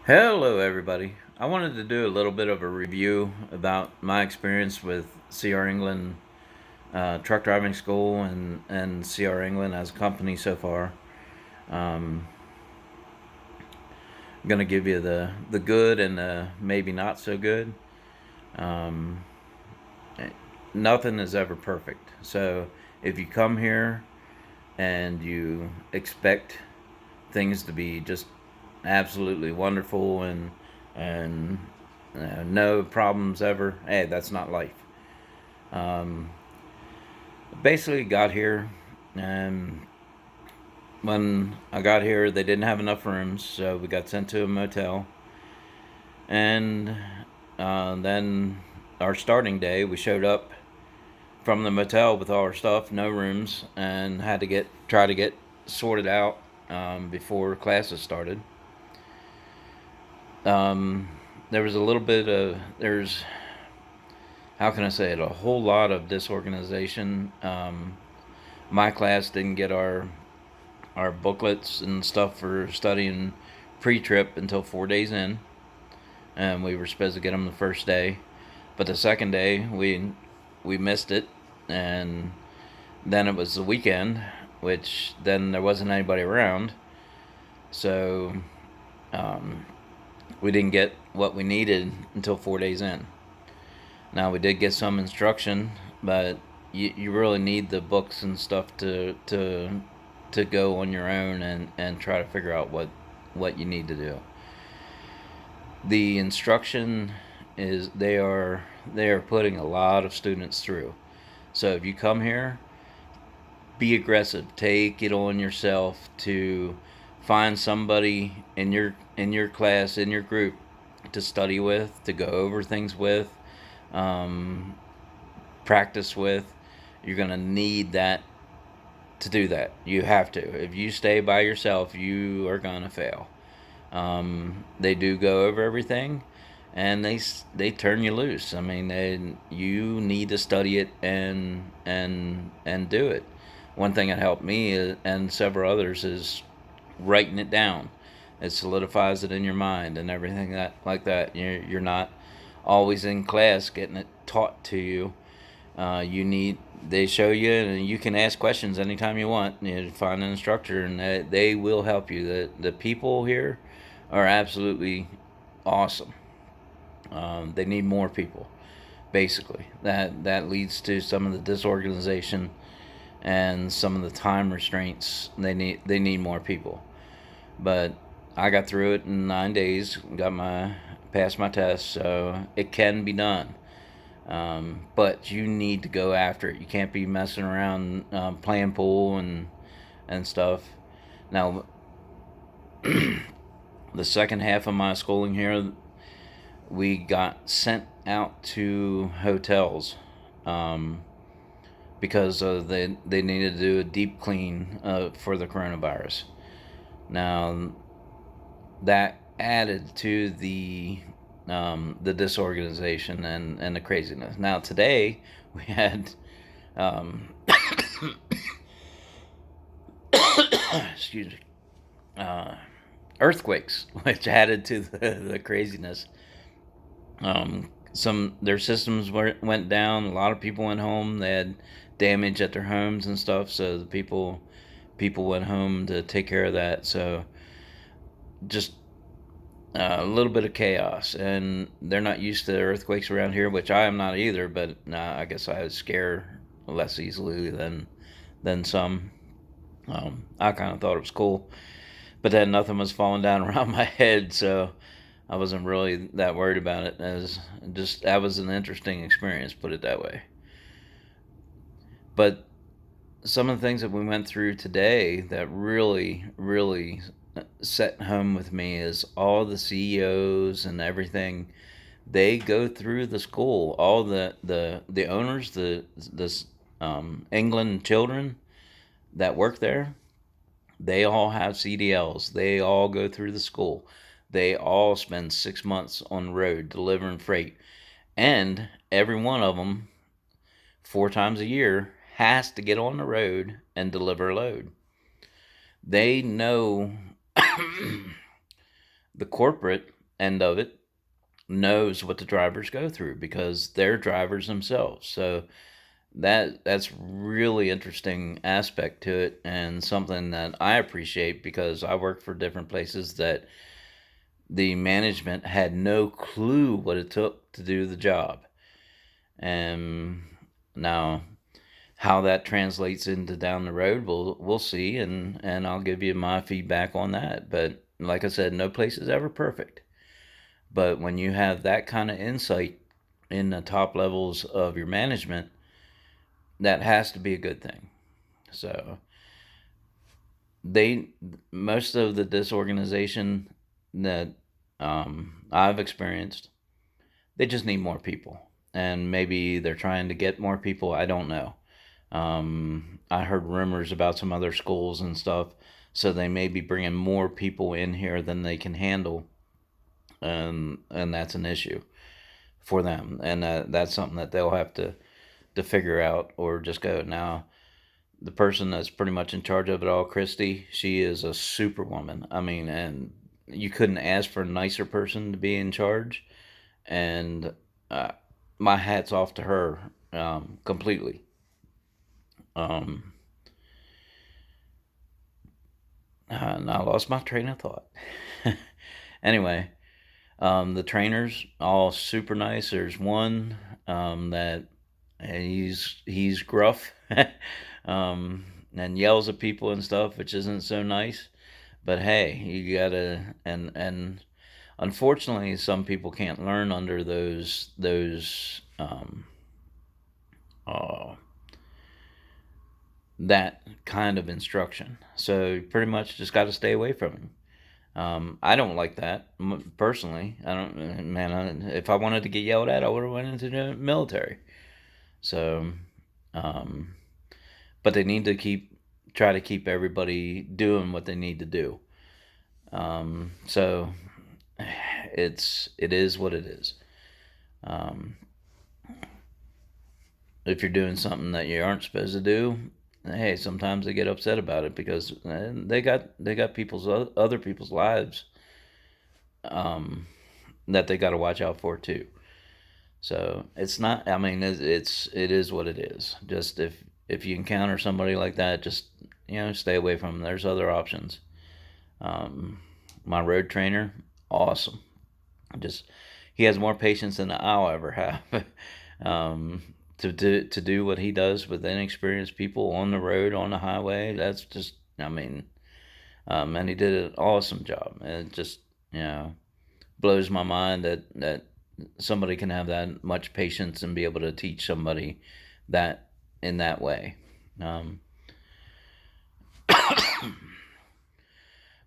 Hello, everybody. I wanted to do a little bit of a review about my experience with CR England truck driving school and CR England as a company so far. Um, I'm going to give you the good and the maybe not so good. Um, Nothing is ever perfect. So if you come here and you expect things to be just absolutely wonderful and no problems ever. Hey, that's not life. Um, Basically, got here, and when I got here, they didn't have enough rooms, so we got sent to a motel. And then our starting day, we showed up from the motel with all our stuff, no rooms, and had to try to get sorted out before classes started. Um, there was a little bit of there's how can I say it, a whole lot of disorganization. My class didn't get our booklets and stuff for studying pre-trip until 4 days in, and we were supposed to get them the first day, but the second day we missed it, and then it was the weekend, which then there wasn't anybody around, so um, we didn't get what we needed until 4 days in. Now we did get some instruction, but you really need the books and stuff to go on your own and try to figure out what you need to do. The instruction is they are putting a lot of students through. So if you come here, be aggressive. Take it on yourself to find somebody in your class, in your group, to study with, to go over things with, um, practice with. You're gonna need that to do that. You have to. If you stay by yourself, you are gonna fail. They do go over everything, and they turn you loose. I mean, you need to study it and do it. One thing that helped me and several others is writing it down. It solidifies it in your mind and everything that like that. You're not always in class getting it taught to you. You need they show you, and you can ask questions anytime you want. You find an instructor, and they will help you. The people here are absolutely awesome. They need more people. Basically, that leads to some of the disorganization and some of the time restraints. They need more people. But I got through it in 9 days. Passed my test, so it can be done. But you need to go after it. You can't be messing around playing pool and stuff. Now, the second half of my schooling here, we got sent out to hotels um, because they needed to do a deep clean for the coronavirus. Now, that added to the disorganization and the craziness. Now today we had um, excuse me, uh, earthquakes, which added to the craziness. Some their systems went down. A lot of people went home. They had damage at their homes and stuff. So the people went home to take care of that. So just a little bit of chaos, and they're not used to earthquakes around here, which I am not either. But I guess I scare less easily than some. I kind of thought it was cool, but then nothing was falling down around my head, so I wasn't really that worried about it. As just that was an interesting experience, put it that way. But some of the things that we went through today that really set home with me is all the CEOs and everything. They go through the school. All the owners, the England children that work there, they all have CDLs. They all go through the school. They all spend 6 months on the road delivering freight, and every one of them 4 times a year has to get on the road and deliver a load. They know the corporate. end of it knows what the drivers go through because they're drivers themselves. So that's really interesting aspect to it, and something that I appreciate because I work for different places that the management had no clue what it took to do the job. And now how that translates into down the road, we'll see, and I'll give you my feedback on that. But like I said, no place is ever perfect. But when you have that kind of insight in the top levels of your management, that has to be a good thing. So they most of the disorganization that I've experienced, they just need more people, and maybe they're trying to get more people. I don't know. I heard rumors about some other schools and stuff, so they may be bringing more people in here than they can handle, and that's an issue for them, and that's something that they'll have to figure out or just go now. The person that's pretty much in charge of it all, Christy, she is a superwoman. I mean, and you couldn't ask for a nicer person to be in charge. And uh, my hat's off to her completely. Um, and I lost my train of thought. Anyway, the trainers all super nice. There's one that he's gruff um, and yells at people and stuff, which isn't so nice. But hey, you gotta and unfortunately, some people can't learn under those uh, that kind of instruction. So you pretty much just got to stay away from him. I don't like that personally. I don't, man. If I wanted to get yelled at, I would have went into the military. So, um, but they need to try to keep everybody doing what they need to do. So it is what it is. Um, if you're doing something that you aren't supposed to do, hey, sometimes they get upset about it because they got people's other people's lives um, that they got to watch out for too. So it's not. I mean, it is what it is. Just if you encounter somebody like that, just stay away from them. There's other options. Um, my road trainer, awesome. Just he has more patience than I'll ever have. um, to do what he does with inexperienced people on the road on the highway, that's just. I mean, and he did an awesome job. It just blows my mind that somebody can have that much patience and be able to teach somebody that in that way. Um,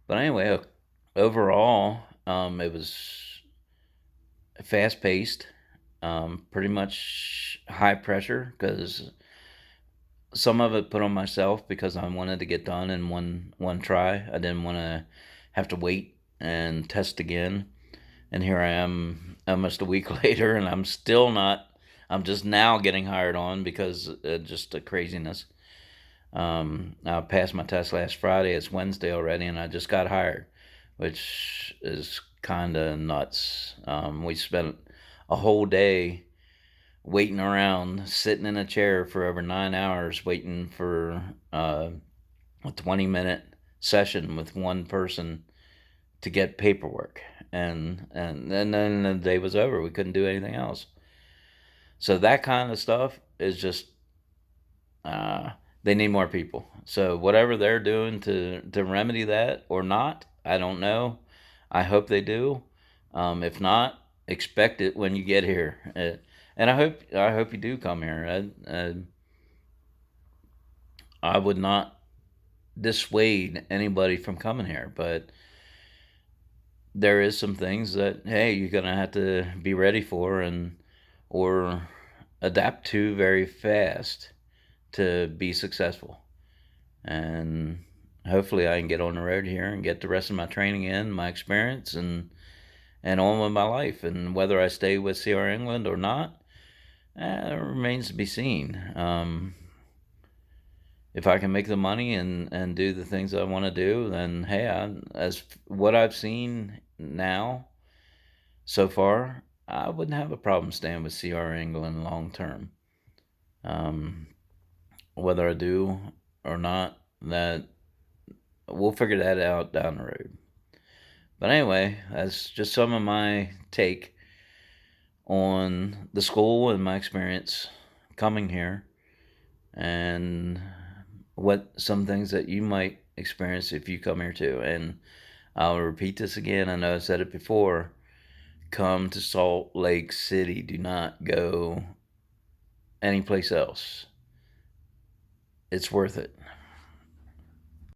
but anyway, overall, it was fast paced, pretty much high pressure because some of it put on myself because I wanted to get done in one try. I didn't want to have to wait and test again. And here I am almost a week later, and I'm still not. I'm just now getting hired on because just the craziness. I passed my test last Friday. It's Wednesday already, and I just got hired, which is kind of nuts. We spent a whole day waiting around, sitting in a chair for over 9 hours, waiting for a 20-minute session with one person to get paperwork, and then the day was over. We couldn't do anything else. So that kind of stuff is just uh, they need more people. So whatever they're doing to remedy that or not, I don't know. I hope they do. If not, expect it when you get here. And I hope you do come here. I would not dissuade anybody from coming here, but there is some things that hey you're gonna have to be ready for and or adapt to very fast to be successful. And hopefully I can get on the road here and get the rest of my training in, my experience, and on with my life. And whether I stay with CR England or not, it remains to be seen. If I can make the money and do the things I want to do, then hey, as what I've seen now, so far, I wouldn't have a problem staying with CR England long term. Um, whether I do or not, that we'll figure that out down the road. But anyway, that's just some of my take on the school and my experience coming here, and what some things that you might experience if you come here too. And I'll repeat this again. I know I said it before. Come to Salt Lake City. Do not go anyplace else. It's worth it.